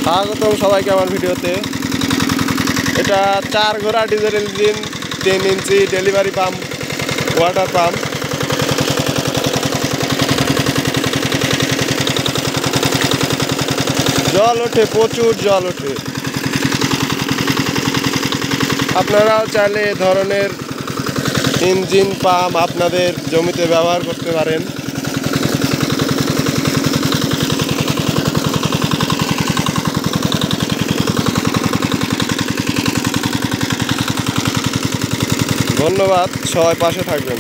স্বাগতম সবাইকে আমার ভিডিওতে। এটা 4 ঘোড়া ডিজেল ইঞ্জিন 3 ইঞ্চি ডেলিভারি পাম্প, ওয়াটার পাম্প। জল ওঠে, প্রচুর জল ওঠে। আপনারাও চাইলে এ ধরনের ইঞ্জিন পাম্প আপনাদের জমিতে ব্যবহার করতে পারেন। ধন্যবাদ, সবাই পাশে থাকবেন।